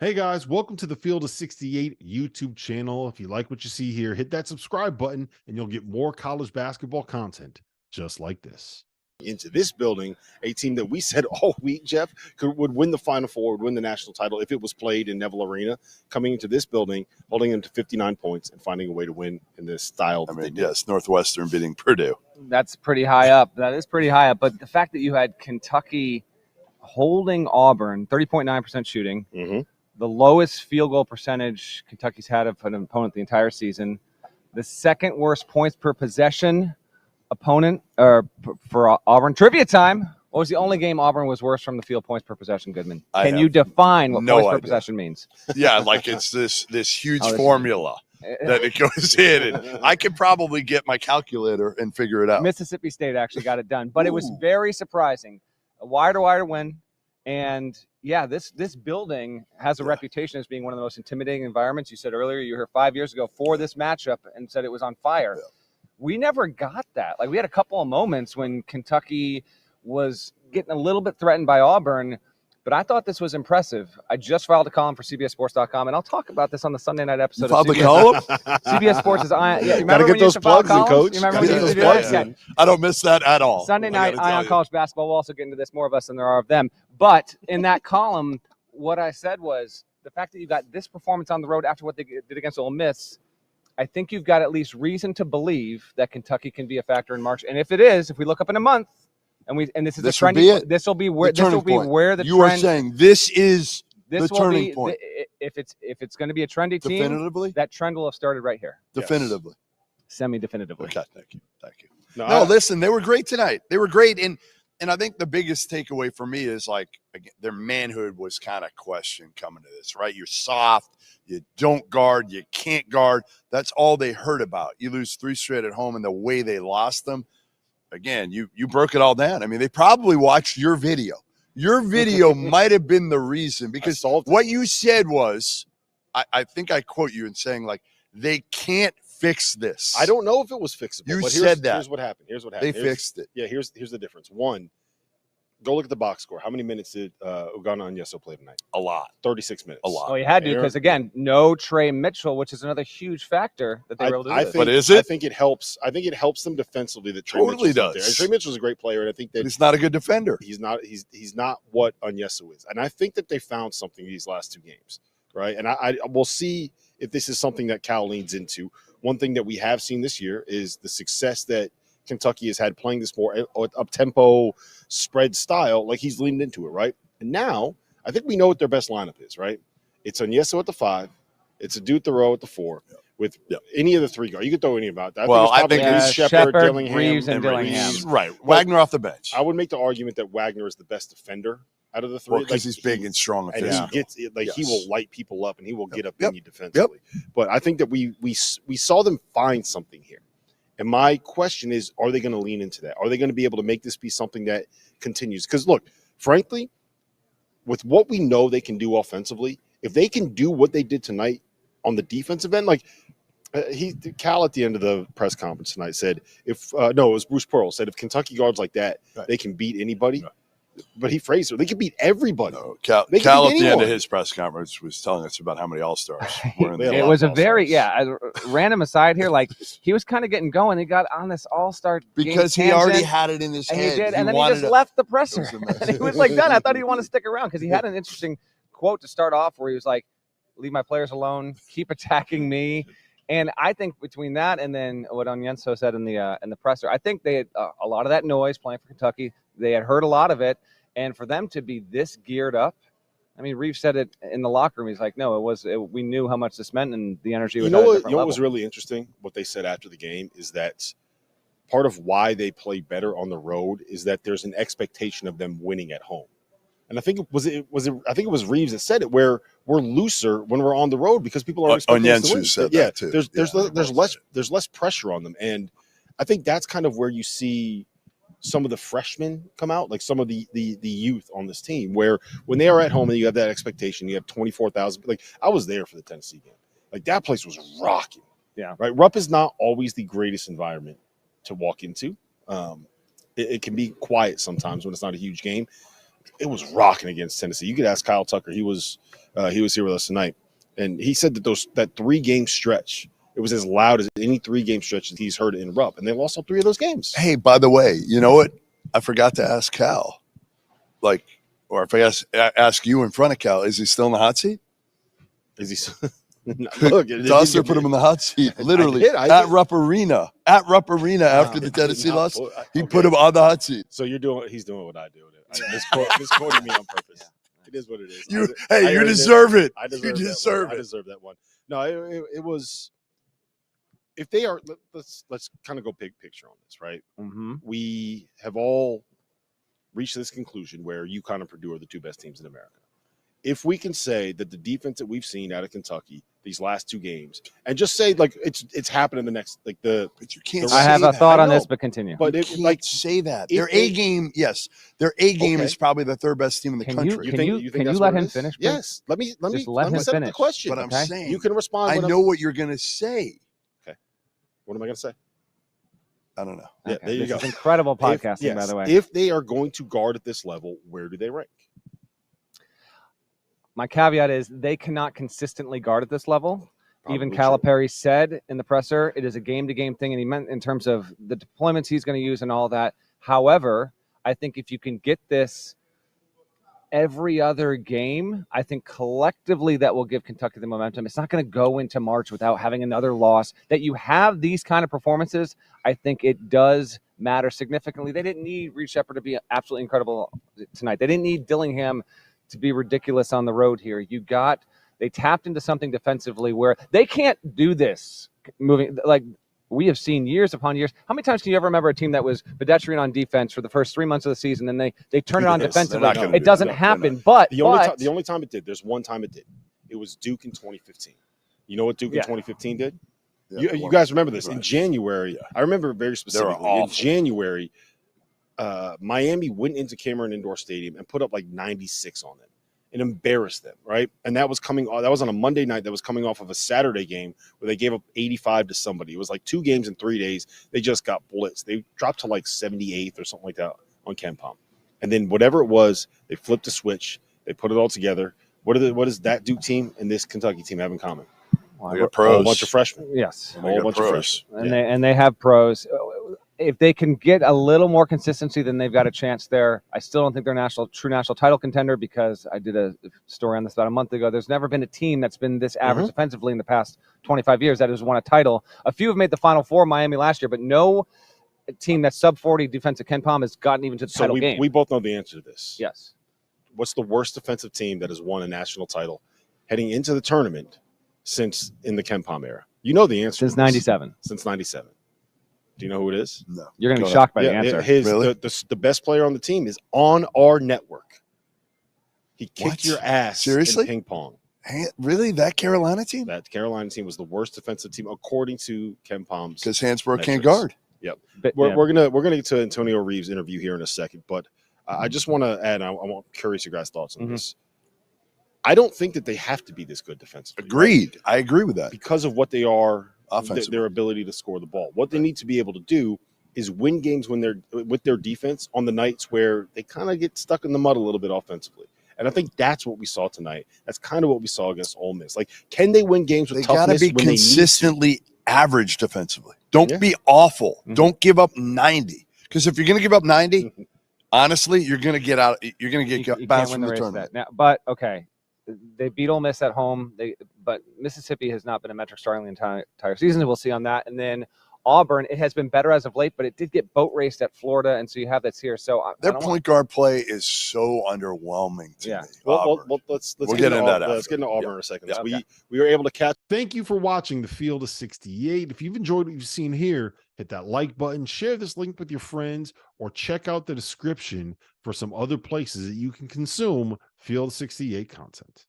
Hey guys, welcome to the Field of 68 YouTube channel. If you like what you see here, hit that subscribe button and you'll get more college basketball content just like this. Into this building, a team that we said all week, Jeff, would win the Final Four, would win the national title if it was played in Neville Arena, coming into this building, holding them to 59 points and finding a way to win in this style. Yes, Northwestern beating Purdue. That's pretty high up. That is pretty high up. But the fact that you had Kentucky holding Auburn, 30.9% shooting, the lowest field goal percentage Kentucky's had of an opponent the entire season, the second worst points per possession opponent for Auburn. Trivia time. What was the only game Auburn was worse from the field points per possession, Goodman? Can you define what points per possession means? Yeah, like it's this huge formula that it goes in. And I could probably get my calculator and figure it out. Mississippi State actually got it done. But it was very surprising. A wire-to-wire win. And, yeah, this building has a reputation as being one of the most intimidating environments. You said earlier you were here 5 years ago for this matchup and said it was on fire. Yeah. We never got that. Like, we had a couple of moments when Kentucky was getting a little bit threatened by Auburn, but I thought this was impressive. I just filed a column for CBSSports.com, and I'll talk about this on the Sunday night episode. You filed the column? CBS Sports is on. Yeah, got to get those plugs in, Coach. You remember when you used to do that? Yeah. I don't miss that at all. Sunday night, Eye on College Basketball. We'll also get into this, more of us than there are of them. But in that column, what I said was the fact that you got this performance on the road after what they did against Ole Miss, I think you've got at least reason to believe that Kentucky can be a factor in March. And if it is, if we look up in a month, and this is this a trending, this will be where the trend. You are saying this is the turning point. If it's going to be a trendy team, definitively, that trend will have started right here. Definitively, semi-definitively. Okay, thank you. No, listen, they were great tonight. They were great, and I think the biggest takeaway for me is like again, their manhood was kind of questioned coming to this. Right, you're soft. You don't guard. You can't guard. That's all they heard about. You lose 3 straight at home, and the way they lost them. Again, you broke it all down. I mean, they probably watched your video. Your video might have been the reason, because what you said was, I think I quote you in saying, like, they can't fix this. I don't know if it was fixable. You said that. Here's what happened. They fixed it. Yeah, here's the difference. One, go look at the box score. How many minutes did Ugonna and Yeso play tonight? A lot. 36 minutes. A lot. Well, you had to, because, again, no Trey Mitchell, which is another huge factor that they were able to do. But is it? I think it helps. I think it helps them defensively that Trey totally Mitchell's does. There. Trey Mitchell's a great player, and I think that he's not a good defender. He's not what Onyesu is. And I think that they found something these last 2 games, right? And I will see if this is something that Cal leans into. One thing that we have seen this year is the success that Kentucky has had playing this more up-tempo spread style. Like, he's leaned into it, right? And now I think we know what their best lineup is, right? It's Onyesu at the 5. It's Adu Thoreau at the 4 with any of the 3 guards. You could throw any about that. I think Shepard, Dillingham, Reeves, and Dillingham. Right. Wagner off the bench. I would make the argument that Wagner is the best defender out of the 3. Because he's big and strong. And he will light people up, and he will get up in you defensively. But I think that we saw them find something here. And my question is, are they going to lean into that? Are they going to be able to make this be something that continues? Because, look, frankly, with what we know they can do offensively, if they can do what they did tonight on the defensive end, like Cal at the end of the press conference tonight said, it was Bruce Pearl said, if Kentucky guards like that, they can beat anybody. Right. But he phrased it. They can beat everybody. No, Cal at the end of his press conference was telling us about how many All-Stars were in the It was a very, random aside here. Like, he was kind of getting going. He got on this All-Star because he already had it in his head. He did, and then he just left the presser. And he was like done. I thought he'd want to stick around because he had an interesting quote to start off where he was like, leave my players alone, keep attacking me. And I think between that and then what Onyenso said in the presser, I think they had a lot of that noise playing for Kentucky. They had heard a lot of it, and for them to be this geared up, I mean, Reeves said it in the locker room. He's like, no, we knew how much this meant, and the energy was at a different level. What was really interesting, what they said after the game, is that part of why they play better on the road is that there's an expectation of them winning at home. And I think it was Reeves that said it, where we're looser when we're on the road because people are expecting us to win. Said that too. There's less pressure on them, and I think that's kind of where you see some of the freshmen come out, like some of the youth on this team, where when they are at home and you have that expectation, you have 24,000. Like, I was there for the Tennessee game. Like, that place was rocking. Yeah. Right. Rupp is not always the greatest environment to walk into. It can be quiet sometimes when it's not a huge game. it was rocking against Tennessee. You could ask Kyle Tucker. He was here with us tonight, and he said that that 3-game stretch, it was as loud as any 3-game stretch that he's heard it in Rupp, and they lost all 3 of those games. Hey, by the way, you know what? I forgot to ask Cal, or if I ask you in front of Cal, is he still in the hot seat? Is he? Look, Dauster put him in the hot seat, literally at Rupp Arena. At Rupp Arena after the Tennessee loss, he put him on the hot seat. So he's doing what I do. Misquoting me on purpose. It is what it is. You deserve it. I deserve that one. No, it was. If they are, let's kind of go big picture on this, right? Mm-hmm. We have all reached this conclusion where UConn and Purdue are the 2 best teams in America. If we can say that the defense that we've seen out of Kentucky these last 2 games, and just say it's happening the next but you can't. I have a thought on this, but continue. But you can't say that their A game, yes, their A game is probably the 3rd best team in the country. Can you let him finish? Please? Yes. Let me set finish the question. But I'm saying you can respond. I know what you're going to say. Okay. What am I going to say? I don't know. Yeah, there you go. Incredible podcasting, by the way. If they are going to guard at this level, where do they rank? My caveat is they cannot consistently guard at this level. Probably Even true. Calipari said in the presser, it is a game-to-game thing, and he meant in terms of the deployments he's going to use and all that. However, I think if you can get this every other game, I think collectively that will give Kentucky the momentum. It's not going to go into March without having another loss. That you have these kind of performances, I think it does matter significantly. They didn't need Reed Shepherd to be absolutely incredible tonight. They didn't need Dillingham to be ridiculous on the road here. They tapped into something defensively where they can't do this moving. Like we have seen years upon years. How many times can you ever remember a team that was pedestrian on defense for the first 3 months of the season, and they turn it on defensively? It doesn't happen. But the only time it did, there's one time it did. It was Duke in 2015. You know what Duke in 2015 did? Yeah, you guys remember this in January? I remember very specifically. In January, Miami went into Cameron Indoor Stadium and put up like 96 on them and embarrassed them, right? And that was on a Monday night that was coming off of a Saturday game where they gave up 85 to somebody. It was like 2 games in 3 days. They just got blitzed. They dropped to like 78th or something like that on KenPom. And then whatever it was, they flipped a switch. They put it all together. What does that Duke team and this Kentucky team have in common? They got pros. A bunch of freshmen. Yes. A whole bunch of freshmen. And they have pros. If they can get a little more consistency, then they've got a chance there. I still don't think they're true national title contender because I did a story on this about a month ago. There's never been a team that's been this average defensively in the past 25 years that has won a title. A few have made the Final Four, Miami last year, but no team that's sub-40 defensive KenPom has gotten even to the title game. We both know the answer to this. Yes. What's the worst defensive team that has won a national title heading into the tournament since in the KenPom era? You know the answer. Since 97. Since 97. Do you know who it is? No. You're going to be shocked by the answer. Really? The best player on the team is on our network. He kicked your ass Seriously? in ping pong. Really? That Carolina team? That Carolina team was the worst defensive team according to KenPom's. Because Hansbrough can't guard. Yep. We're gonna get to Antonio Reeves' interview here in a second, but I just want to add. I'm curious your guys' thoughts on this. I don't think that they have to be this good defensively. Agreed. Right? I agree with that because of what they are. Their ability to score the ball. What they need to be able to do is win games when they're with their defense on the nights where they kind of get stuck in the mud a little bit offensively. And I think that's what we saw tonight. That's kind of what we saw against Ole Miss. Like, can they win games with toughness? They got to be consistently average defensively. Don't be awful. Don't give up 90. Because if you're going to give up 90, honestly, you're going to get out. You're going to get bounced from the tournament. Now, but okay. They beat Ole Miss at home. But Mississippi has not been a metric star in the entire season. We'll see on that. And then Auburn, it has been better as of late, but it did get boat raced at Florida, and so you have that's here. So their point guard play is so underwhelming to me. Well, let's get into that. Let's get into Auburn in a second. Yeah. We were able to catch. Thank you for watching the Field of 68. If you've enjoyed what you've seen here, hit that like button, share this link with your friends, or check out the description for some other places that you can consume Field 68 content.